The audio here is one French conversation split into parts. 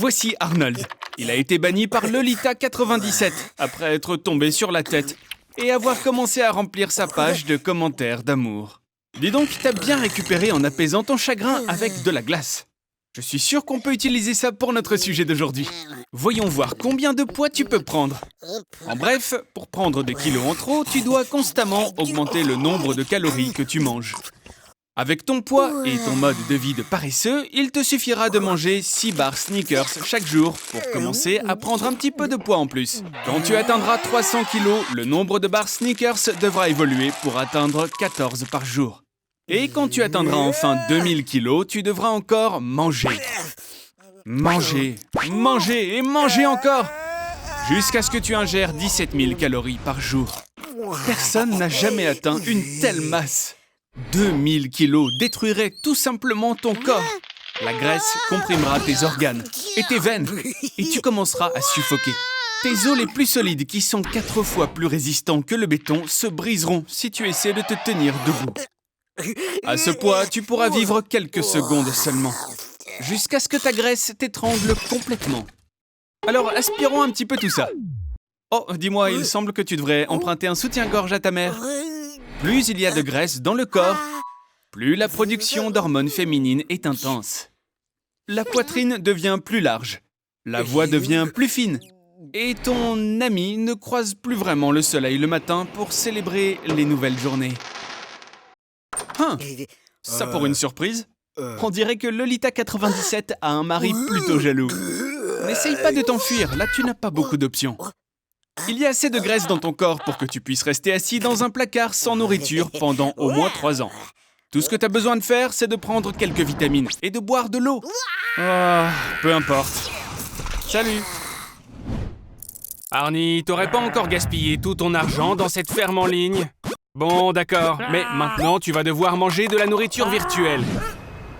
Voici Arnold. Il a été banni par Lolita 97 après être tombé sur la tête et avoir commencé à remplir sa page de commentaires d'amour. Dis donc, t'as bien récupéré en apaisant ton chagrin avec de la glace. Je suis sûr qu'on peut utiliser ça pour notre sujet d'aujourd'hui. Voyons voir combien de poids tu peux prendre. En bref, pour prendre des kilos en trop, tu dois constamment augmenter le nombre de calories que tu manges. Avec ton poids et ton mode de vie de paresseux, il te suffira de manger 6 barres Snickers chaque jour pour commencer à prendre un petit peu de poids en plus. Quand tu atteindras 300 kilos, le nombre de barres Snickers devra évoluer pour atteindre 14 par jour. Et quand tu atteindras enfin 2000 kilos, tu devras encore manger. Manger, manger et manger encore, jusqu'à ce que tu ingères 17 000 calories par jour. Personne n'a jamais atteint une telle masse. 2000 kilos détruiraient tout simplement ton corps. La graisse comprimera tes organes et tes veines, et tu commenceras à suffoquer. Tes os les plus solides, qui sont 4 fois plus résistants que le béton, se briseront si tu essaies de te tenir debout. À ce poids, tu pourras vivre quelques secondes seulement, jusqu'à ce que ta graisse t'étrangle complètement. Alors, aspirons un petit peu tout ça. Oh, dis-moi, il semble que tu devrais emprunter un soutien-gorge à ta mère. Plus il y a de graisse dans le corps, plus la production d'hormones féminines est intense. La poitrine devient plus large, la voix devient plus fine, et ton ami ne croise plus vraiment le soleil le matin pour célébrer les nouvelles journées. Ça pour une surprise? On dirait que Lolita 97 a un mari plutôt jaloux. N'essaye pas de t'enfuir, là tu n'as pas beaucoup d'options. Il y a assez de graisse dans ton corps pour que tu puisses rester assis dans un placard sans nourriture pendant au moins 3 ans. Tout ce que tu as besoin de faire, c'est de prendre quelques vitamines et de boire de l'eau. Peu importe. Salut. Arnie, t'aurais pas encore gaspillé tout ton argent dans cette ferme en ligne? Bon, d'accord, mais maintenant tu vas devoir manger de la nourriture virtuelle.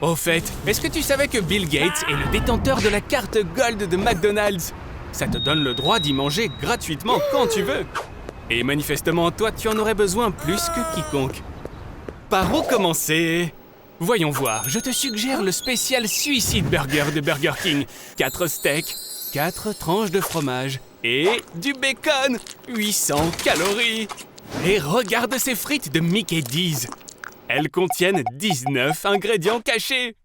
Au fait, est-ce que tu savais que Bill Gates est le détenteur de la carte Gold de McDonald's? Ça te donne le droit d'y manger gratuitement quand tu veux. Et manifestement, toi, tu en aurais besoin plus que quiconque. Par où commencer? Voyons voir, je te suggère le spécial Suicide Burger de Burger King. 4 steaks, 4 tranches de fromage et du bacon. 800 calories. Et regarde ces frites de Mickey D's. Elles contiennent 19 ingrédients cachés.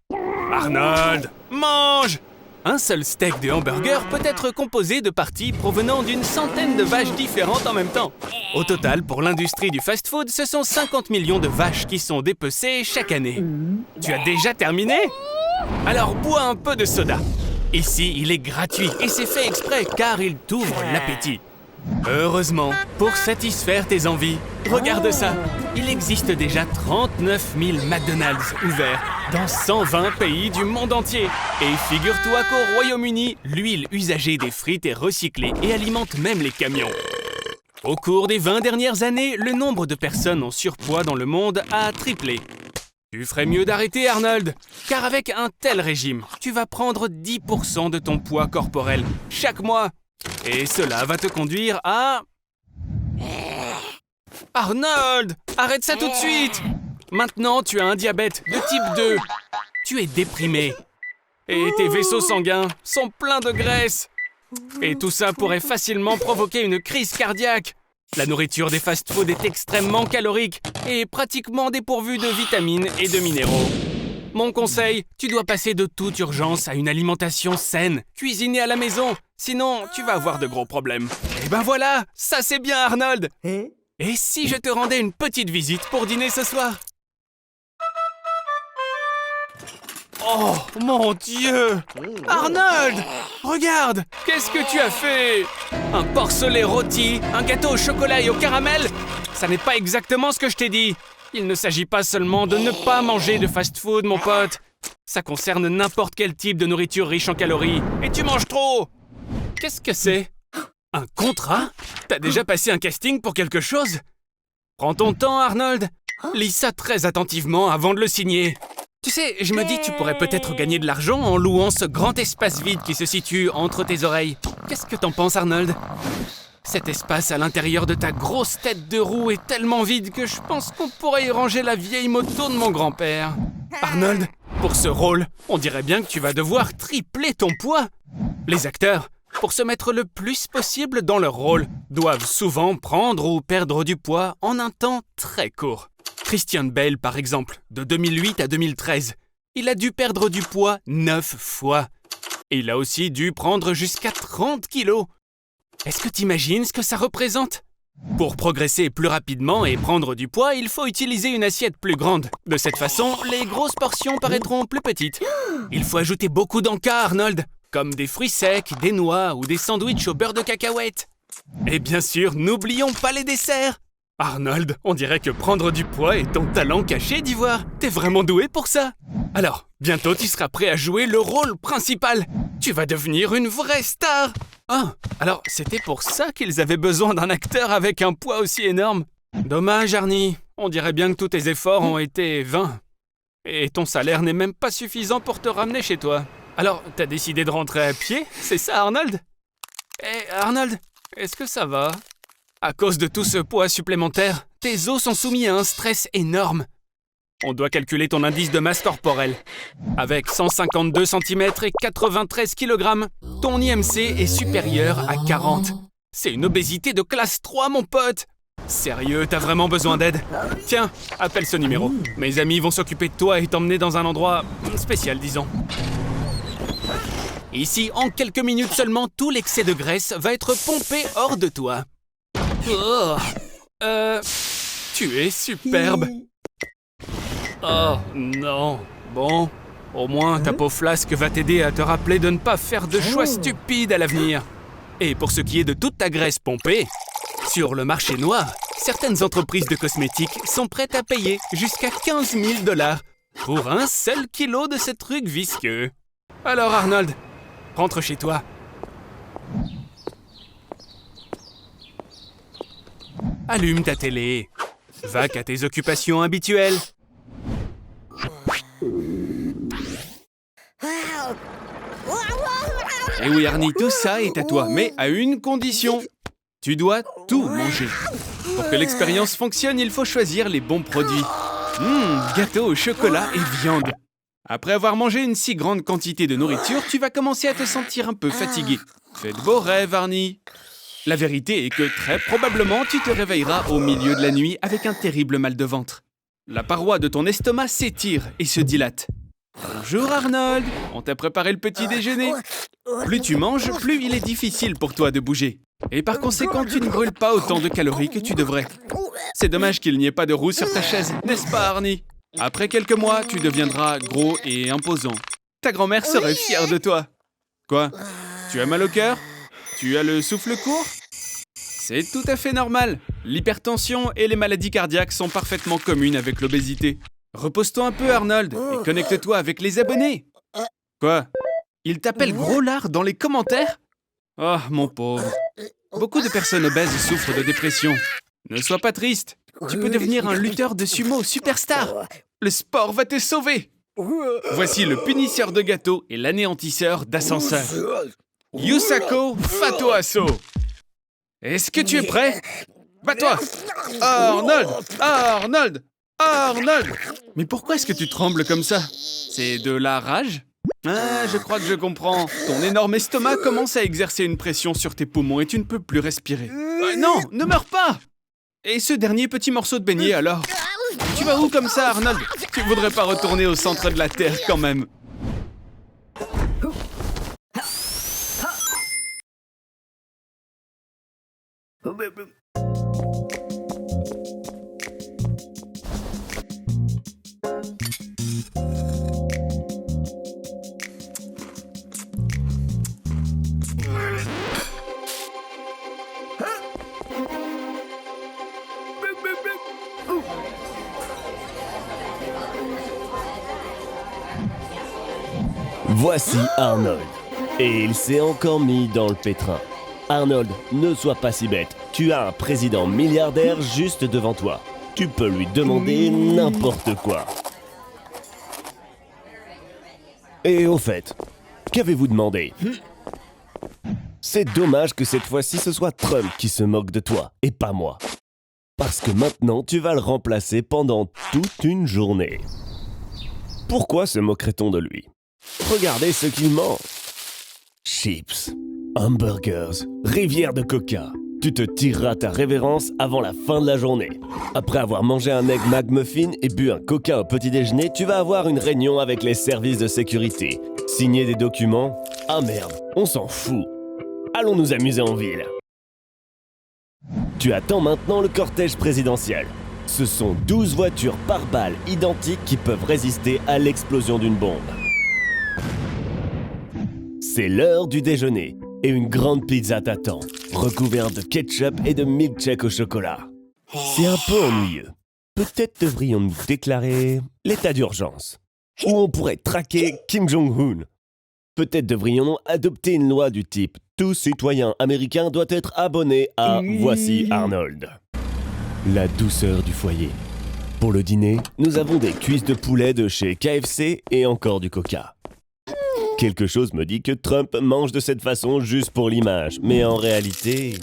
Arnold, mange! Un seul steak de hamburger peut être composé de parties provenant d'une centaine de vaches différentes en même temps. Au total, pour l'industrie du fast-food, ce sont 50 millions de vaches qui sont dépecées chaque année. Tu as déjà terminé? Alors bois un peu de soda. Ici, il est gratuit et c'est fait exprès car il t'ouvre l'appétit. Heureusement, pour satisfaire tes envies, regarde ça. Il existe déjà 39 000 McDonald's ouverts dans 120 pays du monde entier. Et figure-toi qu'au Royaume-Uni, l'huile usagée des frites est recyclée et alimente même les camions. Au cours des 20 dernières années, le nombre de personnes en surpoids dans le monde a triplé. Tu ferais mieux d'arrêter, Arnold, car avec un tel régime, tu vas prendre 10% de ton poids corporel chaque mois. Et cela va te conduire à... Arnold, arrête ça tout de suite! Maintenant, tu as un diabète de type 2. Tu es déprimé. Et tes vaisseaux sanguins sont pleins de graisse. Et tout ça pourrait facilement provoquer une crise cardiaque. La nourriture des fast-foods est extrêmement calorique et pratiquement dépourvue de vitamines et de minéraux. Mon conseil, tu dois passer de toute urgence à une alimentation saine, cuisinée à la maison. Sinon, tu vas avoir de gros problèmes. Et ben voilà, ça c'est bien Arnold. Et si je te rendais une petite visite pour dîner ce soir? Oh, mon Dieu! Arnold! Regarde! Qu'est-ce que tu as fait? Un porcelet rôti, un gâteau au chocolat et au caramel? Ça n'est pas exactement ce que je t'ai dit. Il ne s'agit pas seulement de ne pas manger de fast-food, mon pote. Ça concerne n'importe quel type de nourriture riche en calories. Et tu manges trop! Qu'est-ce que c'est? Un contrat? T'as déjà passé un casting pour quelque chose? Prends ton temps, Arnold. Lis ça très attentivement avant de le signer. Tu sais, je me dis que tu pourrais peut-être gagner de l'argent en louant ce grand espace vide qui se situe entre tes oreilles. Qu'est-ce que t'en penses, Arnold? Cet espace à l'intérieur de ta grosse tête de roue est tellement vide que je pense qu'on pourrait y ranger la vieille moto de mon grand-père. Arnold, pour ce rôle, on dirait bien que tu vas devoir tripler ton poids. Les acteurs, pour se mettre le plus possible dans leur rôle, doivent souvent prendre ou perdre du poids en un temps très court. Christian Bale, par exemple, de 2008 à 2013, il a dû perdre du poids 9 fois. Et il a aussi dû prendre jusqu'à 30 kilos. Est-ce que t'imagines ce que ça représente ? Pour progresser plus rapidement et prendre du poids, il faut utiliser une assiette plus grande. De cette façon, les grosses portions paraîtront plus petites. Il faut ajouter beaucoup d'encas, Arnold, comme des fruits secs, des noix ou des sandwichs au beurre de cacahuète. Et bien sûr, n'oublions pas les desserts. Arnold, on dirait que prendre du poids est ton talent caché d'Ivoire. T'es vraiment doué pour ça. Alors, bientôt tu seras prêt à jouer le rôle principal. Tu vas devenir une vraie star. Ah, alors c'était pour ça qu'ils avaient besoin d'un acteur avec un poids aussi énorme. Dommage, Arnie. On dirait bien que tous tes efforts ont été vains. Et ton salaire n'est même pas suffisant pour te ramener chez toi. Alors, t'as décidé de rentrer à pied, c'est ça, Arnold ? Arnold, est-ce que ça va ? À cause de tout ce poids supplémentaire, tes os sont soumis à un stress énorme. On doit calculer ton indice de masse corporelle. Avec 152 cm et 93 kg, ton IMC est supérieur à 40. C'est une obésité de classe 3, mon pote. Sérieux, t'as vraiment besoin d'aide ? Tiens, appelle ce numéro. Mes amis vont s'occuper de toi et t'emmener dans un endroit spécial, disons. Ici, en quelques minutes seulement, tout l'excès de graisse va être pompé hors de toi. Oh, tu es superbe. Oh non. Bon, au moins ta peau flasque va t'aider à te rappeler de ne pas faire de choix stupides à l'avenir. Et pour ce qui est de toute ta graisse pompée, sur le marché noir, certaines entreprises de cosmétiques sont prêtes à payer jusqu'à 15 000 $ pour un seul kilo de ce truc visqueux. Alors Arnold, rentre chez toi. Allume ta télé. Va qu'à tes occupations habituelles. Et oui, Arnie, tout ça est à toi, mais à une condition. Tu dois tout manger. Pour que l'expérience fonctionne, il faut choisir les bons produits. Gâteau au chocolat et viande. Après avoir mangé une si grande quantité de nourriture, tu vas commencer à te sentir un peu fatigué. Fais de beaux rêves, Arnie. La vérité est que très probablement, tu te réveilleras au milieu de la nuit avec un terrible mal de ventre. La paroi de ton estomac s'étire et se dilate. Bonjour Arnold, on t'a préparé le petit déjeuner. Plus tu manges, plus il est difficile pour toi de bouger. Et par conséquent, tu ne brûles pas autant de calories que tu devrais. C'est dommage qu'il n'y ait pas de roue sur ta chaise, n'est-ce pas Arnie ? Après quelques mois, tu deviendras gros et imposant. Ta grand-mère serait fière de toi. Quoi ? Tu as mal au cœur ? Tu as le souffle court ? C'est tout à fait normal. L'hypertension et les maladies cardiaques sont parfaitement communes avec l'obésité. Repose-toi un peu, Arnold, et connecte-toi avec les abonnés. Quoi ? Ils t'appellent gros lard dans les commentaires ? Oh, mon pauvre. Beaucoup de personnes obèses souffrent de dépression. Ne sois pas triste. Tu peux devenir un lutteur de sumo superstar. Le sport va te sauver. Voici le punisseur de gâteaux et l'anéantisseur d'ascenseurs. Yusako Fatoasso. Est-ce que tu es prêt ? Bats-toi ! Arnold ! Arnold ! Arnold ! Mais pourquoi est-ce que tu trembles comme ça ? C'est de la rage ? Ah, je crois que je comprends. Ton énorme estomac commence à exercer une pression sur tes poumons et tu ne peux plus respirer. Non, ne meurs pas ! Et ce dernier petit morceau de beignet alors ? Tu vas où comme ça, Arnold ? Tu voudrais pas retourner au centre de la Terre quand même ? Voici Arnold. Et il s'est encore mis dans le pétrin. Arnold, ne sois pas si bête. Tu as un président milliardaire juste devant toi. Tu peux lui demander n'importe quoi. Et au fait, qu'avez-vous demandé ? C'est dommage que cette fois-ci ce soit Trump qui se moque de toi, et pas moi. Parce que maintenant tu vas le remplacer pendant toute une journée. Pourquoi se moquerait-on de lui ? Regardez ce qu'il mange. Chips, hamburgers, rivière de coca. Tu te tireras ta révérence avant la fin de la journée. Après avoir mangé un Egg McMuffin et bu un coca au petit déjeuner, tu vas avoir une réunion avec les services de sécurité. Signer des documents. Ah merde, on s'en fout. Allons nous amuser en ville. Tu attends maintenant le cortège présidentiel. Ce sont 12 voitures par balle identiques qui peuvent résister à l'explosion d'une bombe. C'est l'heure du déjeuner et une grande pizza t'attend, recouverte de ketchup et de milkshake au chocolat. C'est un peu ennuyeux. Peut-être devrions-nous déclarer l'état d'urgence. Ou on pourrait traquer Kim Jong-un. Peut-être devrions-nous adopter une loi du type « Tout citoyen américain doit être abonné à Voici Arnold ». La douceur du foyer. Pour le dîner, nous avons des cuisses de poulet de chez KFC et encore du coca. Quelque chose me dit que Trump mange de cette façon juste pour l'image, mais en réalité...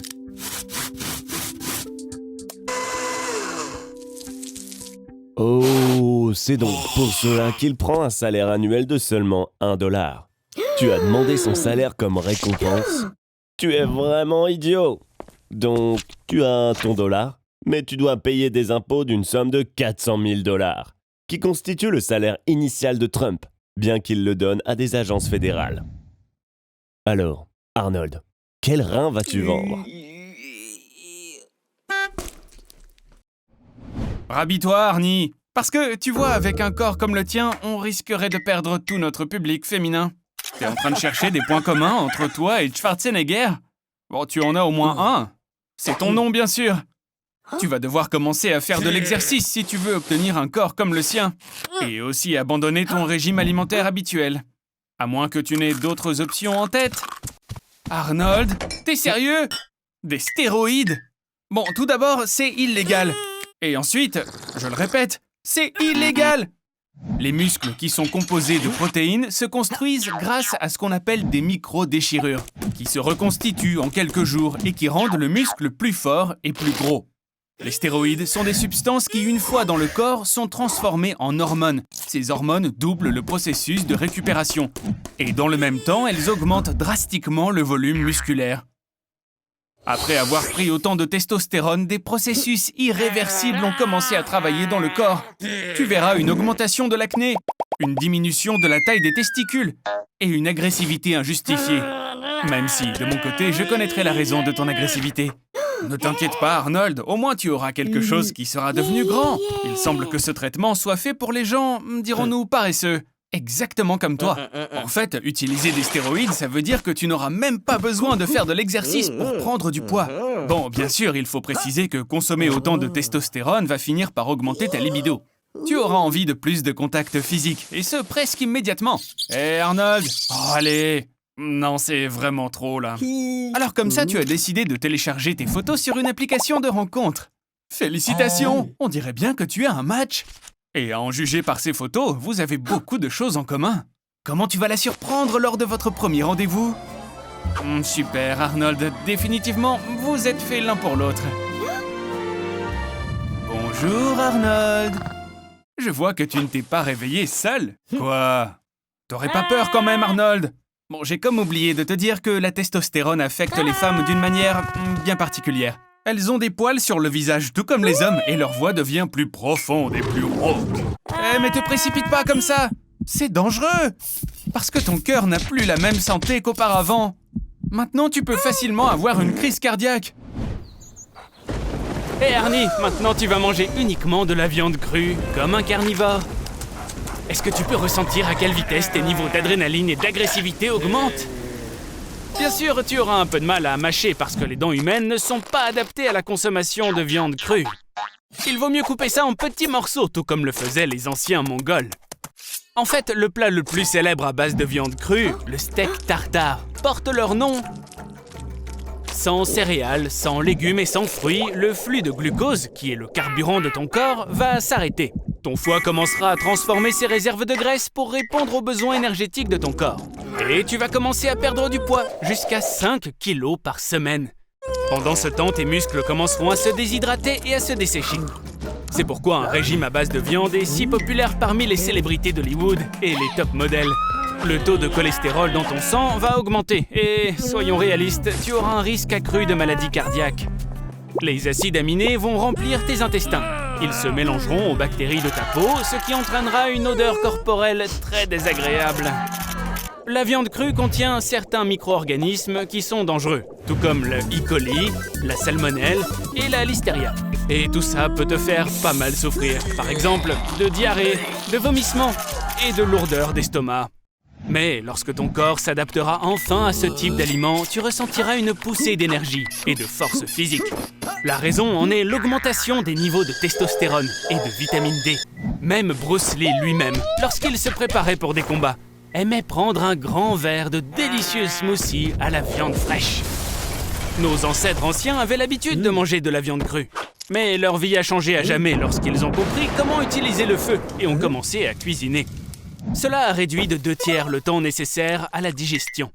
Oh, c'est donc pour cela qu'il prend un salaire annuel de seulement $1. Tu as demandé son salaire comme récompense. Tu es vraiment idiot. Donc, tu as ton dollar, mais tu dois payer des impôts d'une somme de $400 000, qui constitue le salaire initial de Trump, bien qu'il le donne à des agences fédérales. Alors, Arnold, quel rein vas-tu vendre? Rhabille-toi, Arnie. Parce que, tu vois, avec un corps comme le tien, on risquerait de perdre tout notre public féminin. T'es en train de chercher des points communs entre toi et Schwarzenegger? Bon, tu en as au moins un. C'est ton nom, bien sûr. Tu vas devoir commencer à faire de l'exercice si tu veux obtenir un corps comme le sien. Et aussi abandonner ton régime alimentaire habituel. À moins que tu n'aies d'autres options en tête. Arnold, t'es sérieux? Des stéroïdes? Bon, tout d'abord, c'est illégal. Et ensuite, je le répète, c'est illégal! Les muscles qui sont composés de protéines se construisent grâce à ce qu'on appelle des micro-déchirures, qui se reconstituent en quelques jours et qui rendent le muscle plus fort et plus gros. Les stéroïdes sont des substances qui, une fois dans le corps, sont transformées en hormones. Ces hormones doublent le processus de récupération. Et dans le même temps, elles augmentent drastiquement le volume musculaire. Après avoir pris autant de testostérone, des processus irréversibles ont commencé à travailler dans le corps. Tu verras une augmentation de l'acné, une diminution de la taille des testicules et une agressivité injustifiée. Même si, de mon côté, je connaîtrai la raison de ton agressivité. Ne t'inquiète pas, Arnold, au moins tu auras quelque chose qui sera devenu grand. Il semble que ce traitement soit fait pour les gens, dirons-nous, paresseux. Exactement comme toi. En fait, utiliser des stéroïdes, ça veut dire que tu n'auras même pas besoin de faire de l'exercice pour prendre du poids. Bon, bien sûr, il faut préciser que consommer autant de testostérone va finir par augmenter ta libido. Tu auras envie de plus de contact physique, et ce, presque immédiatement. Hé, Arnold! Oh, allez! Non, c'est vraiment trop, là. Alors comme ça, tu as décidé de télécharger tes photos sur une application de rencontre. Félicitations! On dirait bien que tu as un match. Et à en juger par ces photos, vous avez beaucoup de choses en commun. Comment tu vas la surprendre lors de votre premier rendez-vous? Super, Arnold. Définitivement, vous êtes faits l'un pour l'autre. Bonjour, Arnold. Je vois que tu ne t'es pas réveillé seul. Quoi? T'aurais pas peur quand même, Arnold? Bon, j'ai comme oublié de te dire que la testostérone affecte les femmes d'une manière bien particulière. Elles ont des poils sur le visage, tout comme les hommes, et leur voix devient plus profonde et plus rauque. Eh, mais te précipite pas comme ça! C'est dangereux! Parce que ton cœur n'a plus la même santé qu'auparavant. Maintenant, tu peux facilement avoir une crise cardiaque. Hé Arnie, maintenant tu vas manger uniquement de la viande crue, comme un carnivore. Est-ce que tu peux ressentir à quelle vitesse tes niveaux d'adrénaline et d'agressivité augmentent? Bien sûr, tu auras un peu de mal à mâcher parce que les dents humaines ne sont pas adaptées à la consommation de viande crue. Il vaut mieux couper ça en petits morceaux, tout comme le faisaient les anciens Mongols. En fait, le plat le plus célèbre à base de viande crue, le steak tartare, porte leur nom. Sans céréales, sans légumes et sans fruits, le flux de glucose, qui est le carburant de ton corps, va s'arrêter. Ton foie commencera à transformer ses réserves de graisse pour répondre aux besoins énergétiques de ton corps. Et tu vas commencer à perdre du poids, jusqu'à 5 kilos par semaine. Pendant ce temps, tes muscles commenceront à se déshydrater et à se dessécher. C'est pourquoi un régime à base de viande est si populaire parmi les célébrités d'Hollywood et les top modèles. Le taux de cholestérol dans ton sang va augmenter et, soyons réalistes, tu auras un risque accru de maladie cardiaque. Les acides aminés vont remplir tes intestins. Ils se mélangeront aux bactéries de ta peau, ce qui entraînera une odeur corporelle très désagréable. La viande crue contient certains micro-organismes qui sont dangereux, tout comme le E. coli, la salmonelle et la listeria. Et tout ça peut te faire pas mal souffrir. Par exemple, de diarrhée, de vomissements et de lourdeur d'estomac. Mais lorsque ton corps s'adaptera enfin à ce type d'aliments, tu ressentiras une poussée d'énergie et de force physique. La raison en est l'augmentation des niveaux de testostérone et de vitamine D. Même Bruce Lee lui-même, lorsqu'il se préparait pour des combats, aimait prendre un grand verre de délicieux smoothie à la viande fraîche. Nos ancêtres anciens avaient l'habitude de manger de la viande crue. Mais leur vie a changé à jamais lorsqu'ils ont compris comment utiliser le feu et ont commencé à cuisiner. Cela a réduit de 2/3 le temps nécessaire à la digestion.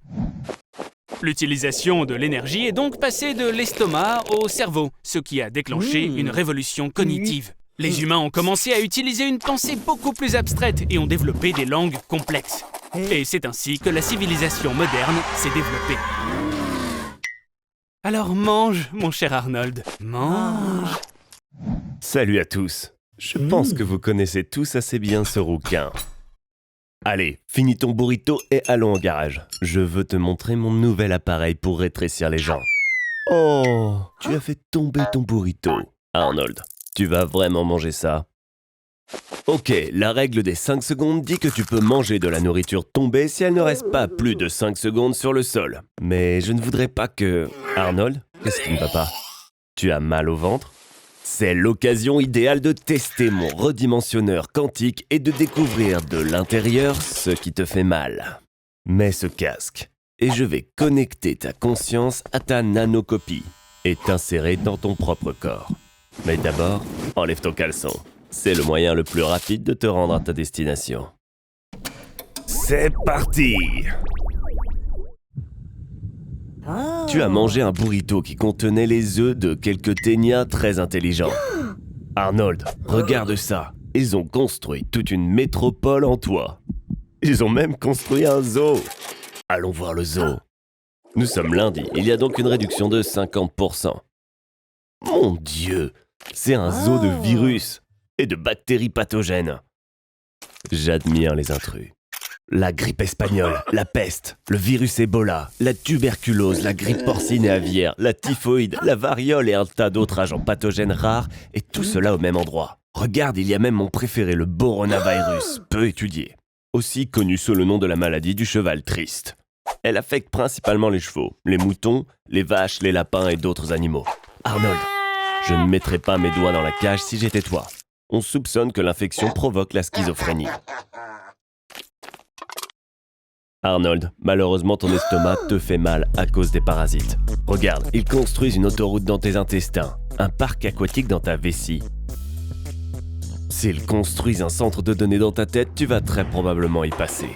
L'utilisation de l'énergie est donc passée de l'estomac au cerveau, ce qui a déclenché une révolution cognitive. Les humains ont commencé à utiliser une pensée beaucoup plus abstraite et ont développé des langues complexes. Et c'est ainsi que la civilisation moderne s'est développée. Alors mange, mon cher Arnold, mange. Salut à tous. Je pense que vous connaissez tous assez bien ce rouquin. Allez, finis ton burrito et allons au garage. Je veux te montrer mon nouvel appareil pour rétrécir les gens. Oh, tu as fait tomber ton burrito. Arnold, tu vas vraiment manger ça? Ok, la règle des 5 secondes dit que tu peux manger de la nourriture tombée si elle ne reste pas plus de 5 secondes sur le sol. Mais je ne voudrais pas que... Arnold, qu'est-ce qui ne va pas? Tu as mal au ventre? C'est l'occasion idéale de tester mon redimensionneur quantique et de découvrir de l'intérieur ce qui te fait mal. Mets ce casque et je vais connecter ta conscience à ta nanocopie et t'insérer dans ton propre corps. Mais d'abord, enlève ton caleçon. C'est le moyen le plus rapide de te rendre à ta destination. C'est parti! Tu as mangé un burrito qui contenait les œufs de quelques ténias très intelligents. Arnold, regarde ça. Ils ont construit toute une métropole en toi. Ils ont même construit un zoo. Allons voir le zoo. Nous sommes lundi, il y a donc une réduction de 50%. Mon Dieu, c'est un zoo de virus et de bactéries pathogènes. J'admire les intrus. La grippe espagnole, la peste, le virus Ebola, la tuberculose, la grippe porcine et aviaire, la typhoïde, la variole et un tas d'autres agents pathogènes rares, et tout cela au même endroit. Regarde, il y a même mon préféré, le coronavirus, peu étudié. Aussi connu sous le nom de la maladie du cheval triste. Elle affecte principalement les chevaux, les moutons, les vaches, les lapins et d'autres animaux. Arnold, je ne mettrais pas mes doigts dans la cage si j'étais toi. On soupçonne que l'infection provoque la schizophrénie. Arnold, malheureusement ton estomac te fait mal à cause des parasites. Regarde, ils construisent une autoroute dans tes intestins, un parc aquatique dans ta vessie. S'ils construisent un centre de données dans ta tête, tu vas très probablement y passer.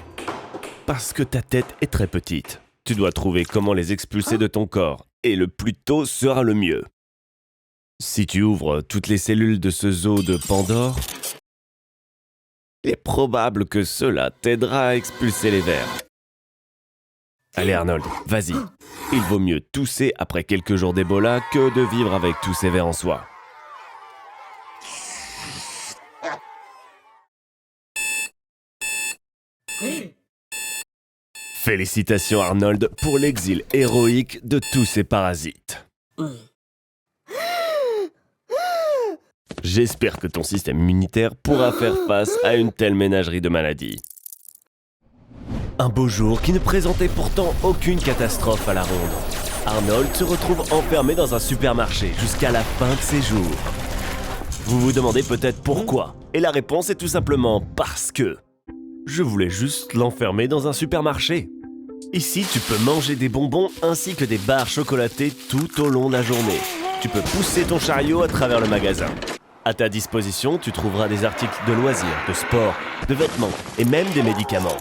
Parce que ta tête est très petite. Tu dois trouver comment les expulser de ton corps, et le plus tôt sera le mieux. Si tu ouvres toutes les cellules de ce zoo de Pandore, il est probable que cela t'aidera à expulser les vers. Allez Arnold, vas-y. Il vaut mieux tousser après quelques jours d'Ebola que de vivre avec tous ces vers en soi. Félicitations Arnold pour l'exil héroïque de tous ces parasites. J'espère que ton système immunitaire pourra faire face à une telle ménagerie de maladies. Un beau jour qui ne présentait pourtant aucune catastrophe à la ronde. Arnold se retrouve enfermé dans un supermarché jusqu'à la fin de ses jours. Vous vous demandez peut-être pourquoi, et la réponse est tout simplement parce que je voulais juste l'enfermer dans un supermarché. Ici, tu peux manger des bonbons ainsi que des barres chocolatées tout au long de la journée. Tu peux pousser ton chariot à travers le magasin. À ta disposition, tu trouveras des articles de loisirs, de sport, de vêtements et même des médicaments.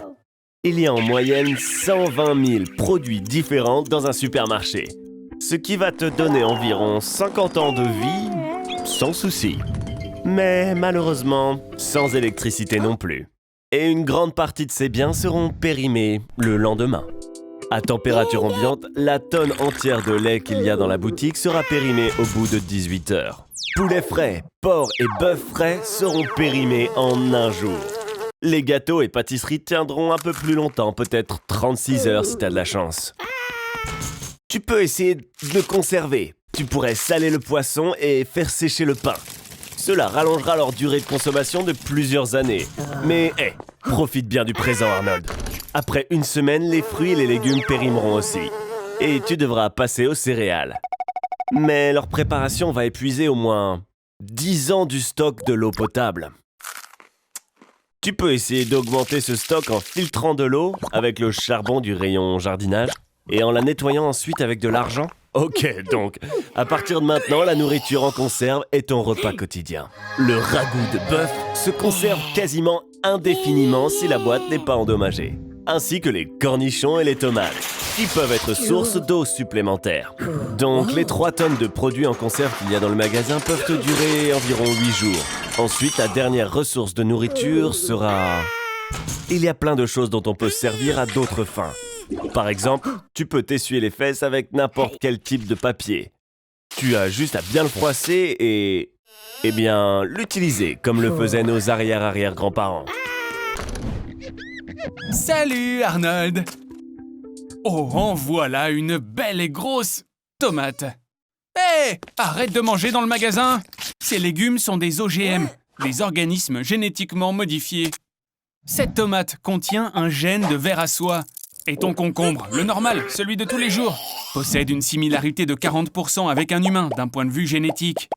Il y a en moyenne 120 000 produits différents dans un supermarché, ce qui va te donner environ 50 ans de vie sans souci. Mais malheureusement, sans électricité non plus. Et une grande partie de ces biens seront périmés le lendemain. À température ambiante, la tonne entière de lait qu'il y a dans la boutique sera périmée au bout de 18 heures. Poulets frais, porc et bœuf frais seront périmés en un jour. Les gâteaux et pâtisseries tiendront un peu plus longtemps, peut-être 36 heures si t'as de la chance. Tu peux essayer de le conserver. Tu pourrais saler le poisson et faire sécher le pain. Cela rallongera leur durée de consommation de plusieurs années. Mais, profite bien du présent, Arnold. Après une semaine, les fruits et les légumes périmeront aussi. Et tu devras passer aux céréales. Mais leur préparation va épuiser au moins 10 ans du stock de l'eau potable. Tu peux essayer d'augmenter ce stock en filtrant de l'eau avec le charbon du rayon jardinage et en la nettoyant ensuite avec de l'argent. Ok, donc, à partir de maintenant, la nourriture en conserve est ton repas quotidien. Le ragoût de bœuf se conserve quasiment indéfiniment si la boîte n'est pas endommagée. Ainsi que les cornichons et les tomates, qui peuvent être source d'eau supplémentaire. Donc, les 3 tonnes de produits en conserve qu'il y a dans le magasin peuvent te durer environ 8 jours. Ensuite, ta dernière ressource de nourriture sera... Il y a plein de choses dont on peut se servir à d'autres fins. Par exemple, tu peux t'essuyer les fesses avec n'importe quel type de papier. Tu as juste à bien le froisser et... Eh bien, l'utiliser comme le faisaient nos arrière-arrière-grands-parents. Salut Arnold! Oh, en voilà une belle et grosse tomate. Hé! Arrête de manger dans le magasin! Ces légumes sont des OGM, des organismes génétiquement modifiés. Cette tomate contient un gène de ver à soie. Et ton concombre, le normal, celui de tous les jours, possède une similarité de 40% avec un humain d'un point de vue génétique.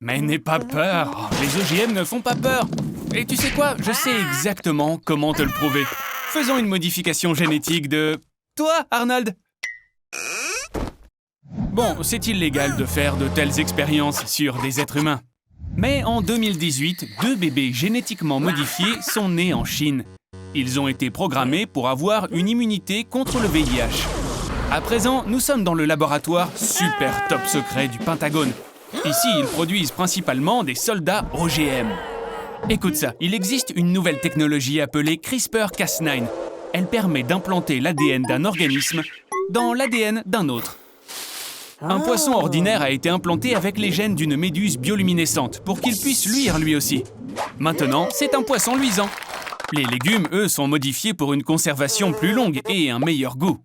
Mais n'aie pas peur, les OGM ne font pas peur. Et tu sais quoi, je sais exactement comment te le prouver. Faisons une modification génétique de... Toi, Arnold? Bon, c'est illégal de faire de telles expériences sur des êtres humains. Mais en 2018, 2 bébés génétiquement modifiés sont nés en Chine. Ils ont été programmés pour avoir une immunité contre le VIH. À présent, nous sommes dans le laboratoire super top secret du Pentagone. Ici, ils produisent principalement des soldats OGM. Écoute ça, il existe une nouvelle technologie appelée CRISPR-Cas9. Elle permet d'implanter l'ADN d'un organisme dans l'ADN d'un autre. Un poisson ordinaire a été implanté avec les gènes d'une méduse bioluminescente pour qu'il puisse luire lui aussi. Maintenant, c'est un poisson luisant. Les légumes, eux, sont modifiés pour une conservation plus longue et un meilleur goût.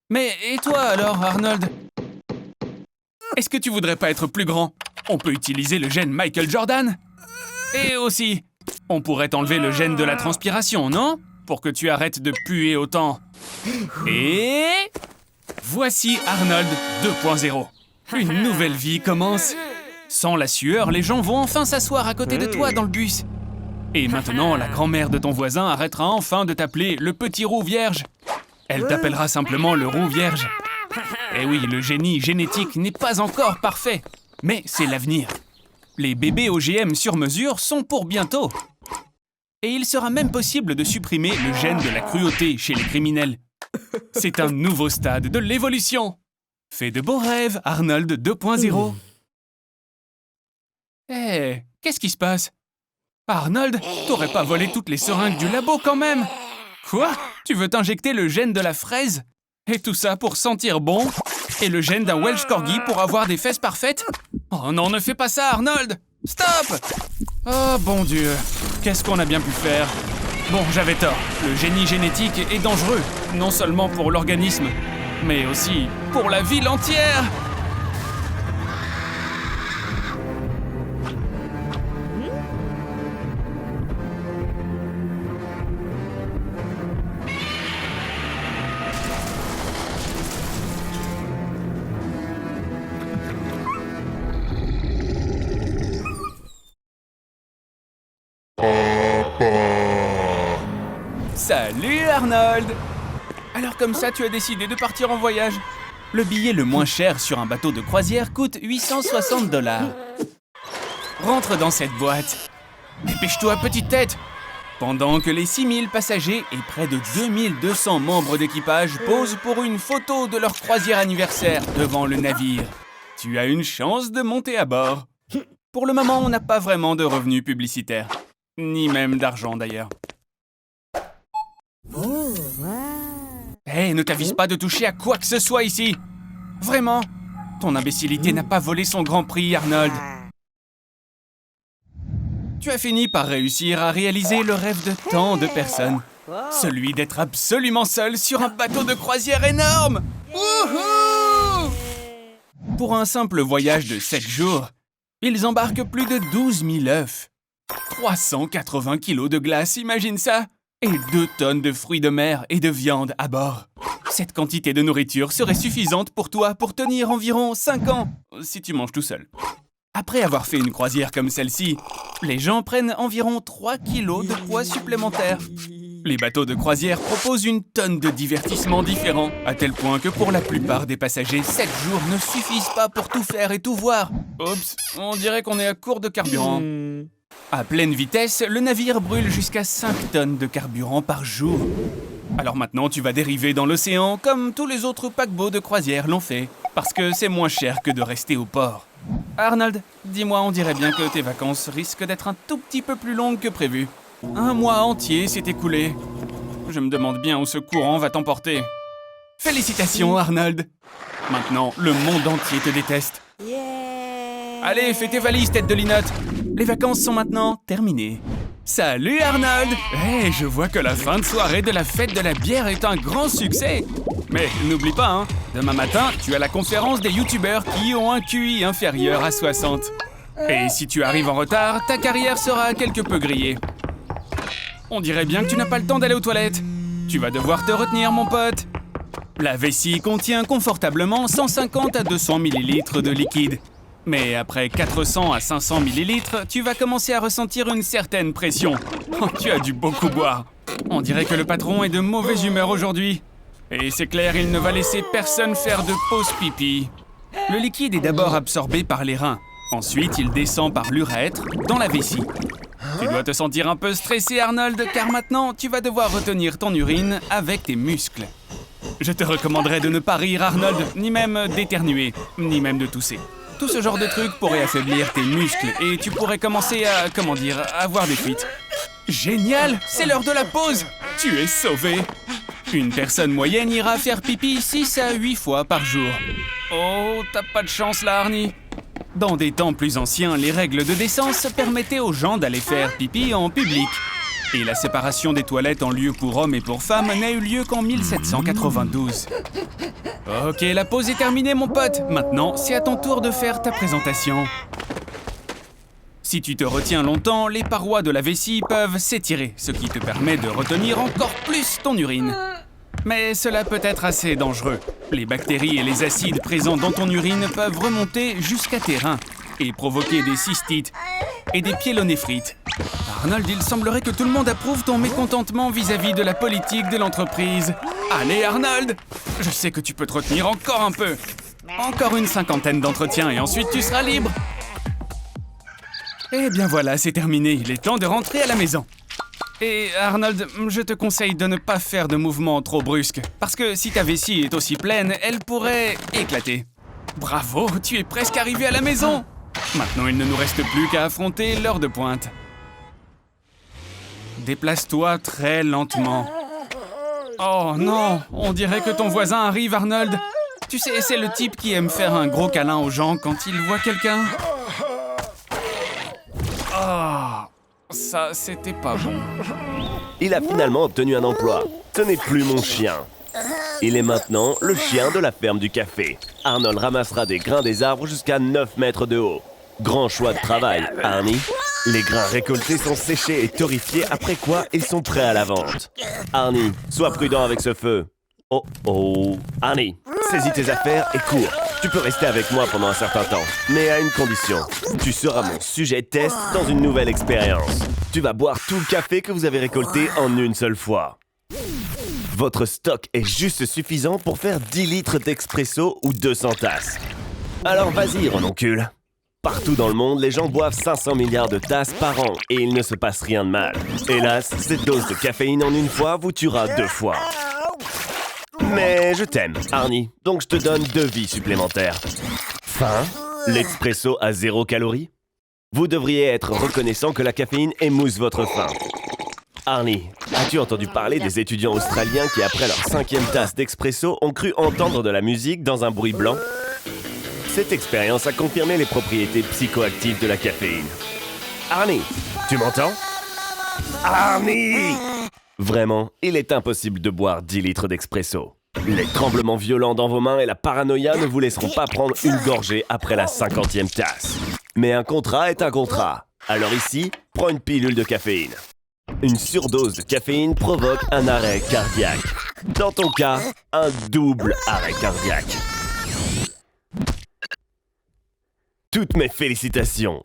Mais et toi alors, Arnold? Est-ce que tu voudrais pas être plus grand? On peut utiliser le gène Michael Jordan. Et aussi, on pourrait enlever le gène de la transpiration, non? Pour que tu arrêtes de puer autant. Et... voici Arnold 2.0. Une nouvelle vie commence. Sans la sueur, les gens vont enfin s'asseoir à côté de toi dans le bus. Et maintenant, la grand-mère de ton voisin arrêtera enfin de t'appeler le petit roux vierge. Elle t'appellera simplement le roux vierge. Eh oui, le génie génétique n'est pas encore parfait, mais c'est l'avenir. Les bébés OGM sur mesure sont pour bientôt. Et il sera même possible de supprimer le gène de la cruauté chez les criminels. C'est un nouveau stade de l'évolution. Fais de beaux rêves, Arnold 2.0. Hé, qu'est-ce qui se passe? Arnold, t'aurais pas volé toutes les seringues du labo quand même? Quoi? Tu veux t'injecter le gène de la fraise? Et tout ça pour sentir bon? Et le gène d'un Welsh Corgi pour avoir des fesses parfaites? Oh non, ne fais pas ça, Arnold! Stop! Oh bon Dieu, qu'est-ce qu'on a bien pu faire? Bon, j'avais tort. Le génie génétique est dangereux, non seulement pour l'organisme, mais aussi pour la ville entière! Salut Arnold! Alors comme ça, tu as décidé de partir en voyage. Le billet le moins cher sur un bateau de croisière coûte 860 $. Rentre dans cette boîte. Dépêche-toi, petite tête! Pendant que les 6000 passagers et près de 2200 membres d'équipage posent pour une photo de leur croisière anniversaire devant le navire. Tu as une chance de monter à bord. Pour le moment, on n'a pas vraiment de revenus publicitaires. Ni même d'argent d'ailleurs. Hé, ne t'avise pas de toucher à quoi que ce soit ici. Vraiment? Ton imbécilité n'a pas volé son grand prix, Arnold. Tu as fini par réussir à réaliser le rêve de tant de personnes. Celui d'être absolument seul sur un bateau de croisière énorme. Wouhou! Pour un simple voyage de 7 jours, ils embarquent plus de 12 000 œufs, 380 kilos de glace, imagine ça, et 2 tonnes de fruits de mer et de viande à bord. Cette quantité de nourriture serait suffisante pour toi pour tenir environ 5 ans, si tu manges tout seul. Après avoir fait une croisière comme celle-ci, les gens prennent environ 3 kilos de poids supplémentaires. Les bateaux de croisière proposent une tonne de divertissements différents, à tel point que pour la plupart des passagers, 7 jours ne suffisent pas pour tout faire et tout voir. Oups, on dirait qu'on est à court de carburant. À pleine vitesse, le navire brûle jusqu'à 5 tonnes de carburant par jour. Alors maintenant, tu vas dériver dans l'océan comme tous les autres paquebots de croisière l'ont fait, parce que c'est moins cher que de rester au port. Arnold, dis-moi, on dirait bien que tes vacances risquent d'être un tout petit peu plus longues que prévu. 1 mois entier s'est écoulé. Je me demande bien où ce courant va t'emporter. Félicitations, Arnold. Maintenant, le monde entier te déteste. Allez, fais tes valises, tête de linotte. Les vacances sont maintenant terminées. Salut, Arnold. Hey, je vois que la fin de soirée de la fête de la bière est un grand succès. Mais n'oublie pas, hein, demain matin, tu as la conférence des youtubeurs qui ont un QI inférieur à 60. Et si tu arrives en retard, ta carrière sera quelque peu grillée. On dirait bien que tu n'as pas le temps d'aller aux toilettes. Tu vas devoir te retenir, mon pote. La vessie contient confortablement 150 à 200 millilitres de liquide. Mais après 400 à 500 millilitres, tu vas commencer à ressentir une certaine pression. Oh, tu as dû beaucoup boire. On dirait que le patron est de mauvaise humeur aujourd'hui. Et c'est clair, il ne va laisser personne faire de pause pipi. Le liquide est d'abord absorbé par les reins. Ensuite, il descend par l'urètre dans la vessie. Tu dois te sentir un peu stressé, Arnold, car maintenant, tu vas devoir retenir ton urine avec tes muscles. Je te recommanderais de ne pas rire, Arnold, ni même d'éternuer, ni même de tousser. Tout ce genre de trucs pourrait affaiblir tes muscles et tu pourrais commencer à, avoir des fuites. Génial, c'est l'heure de la pause. Tu es sauvé. Une personne moyenne ira faire pipi 6 à 8 fois par jour. Oh, t'as pas de chance là, Arnie. Dans des temps plus anciens, les règles de décence permettaient aux gens d'aller faire pipi en public. Et la séparation des toilettes en lieu pour hommes et pour femmes n'a eu lieu qu'en 1792. Ok, la pause est terminée, mon pote. Maintenant, c'est à ton tour de faire ta présentation. Si tu te retiens longtemps, les parois de la vessie peuvent s'étirer, ce qui te permet de retenir encore plus ton urine. Mais cela peut être assez dangereux. Les bactéries et les acides présents dans ton urine peuvent remonter jusqu'à tes reins et provoquer des cystites et des pyélonéphrite. Arnold, il semblerait que tout le monde approuve ton mécontentement vis-à-vis de la politique de l'entreprise. Allez, Arnold, je sais que tu peux te retenir encore un peu. Encore une 50aine d'entretiens et ensuite tu seras libre. Eh bien voilà, c'est terminé. Il est temps de rentrer à la maison. Et Arnold, je te conseille de ne pas faire de mouvements trop brusques, parce que si ta vessie est aussi pleine, elle pourrait éclater. Bravo, tu es presque arrivé à la maison. Maintenant, il ne nous reste plus qu'à affronter l'heure de pointe. Déplace-toi très lentement. Oh non, on dirait que ton voisin arrive, Arnold. Tu sais, c'est le type qui aime faire un gros câlin aux gens quand il voit quelqu'un. Ah, ça, c'était pas bon. Il a finalement obtenu un emploi. Ce n'est plus mon chien. Il est maintenant le chien de la ferme du café. Arnold ramassera des grains des arbres jusqu'à 9 mètres de haut. Grand choix de travail, Arnie. Les grains récoltés sont séchés et torréfiés, après quoi ils sont prêts à la vente. Arnie, sois prudent avec ce feu. Oh oh. Arnie, saisis tes affaires et cours. Tu peux rester avec moi pendant un certain temps, mais à une condition. Tu seras mon sujet test dans une nouvelle expérience. Tu vas boire tout le café que vous avez récolté en une seule fois. Votre stock est juste suffisant pour faire 10 litres d'expresso ou 200 tasses. Alors vas-y, renoncule. Partout dans le monde, les gens boivent 500 milliards de tasses par an et il ne se passe rien de mal. Hélas, cette dose de caféine en une fois vous tuera 2 fois. Mais je t'aime, Arnie, donc je te donne 2 vies supplémentaires. Faim, l'expresso à 0 calories. Vous devriez être reconnaissant que la caféine émousse votre faim. Arnie, as-tu entendu parler des étudiants australiens qui, après leur 5e tasse d'expresso, ont cru entendre de la musique dans un bruit blanc? Cette expérience a confirmé les propriétés psychoactives de la caféine. Arnie, tu m'entends? Arnie! Vraiment, il est impossible de boire 10 litres d'expresso. Les tremblements violents dans vos mains et la paranoïa ne vous laisseront pas prendre une gorgée après la 50e tasse. Mais un contrat est un contrat. Alors ici, prends une pilule de caféine. Une surdose de caféine provoque un arrêt cardiaque. Dans ton cas, un double arrêt cardiaque. Toutes mes félicitations.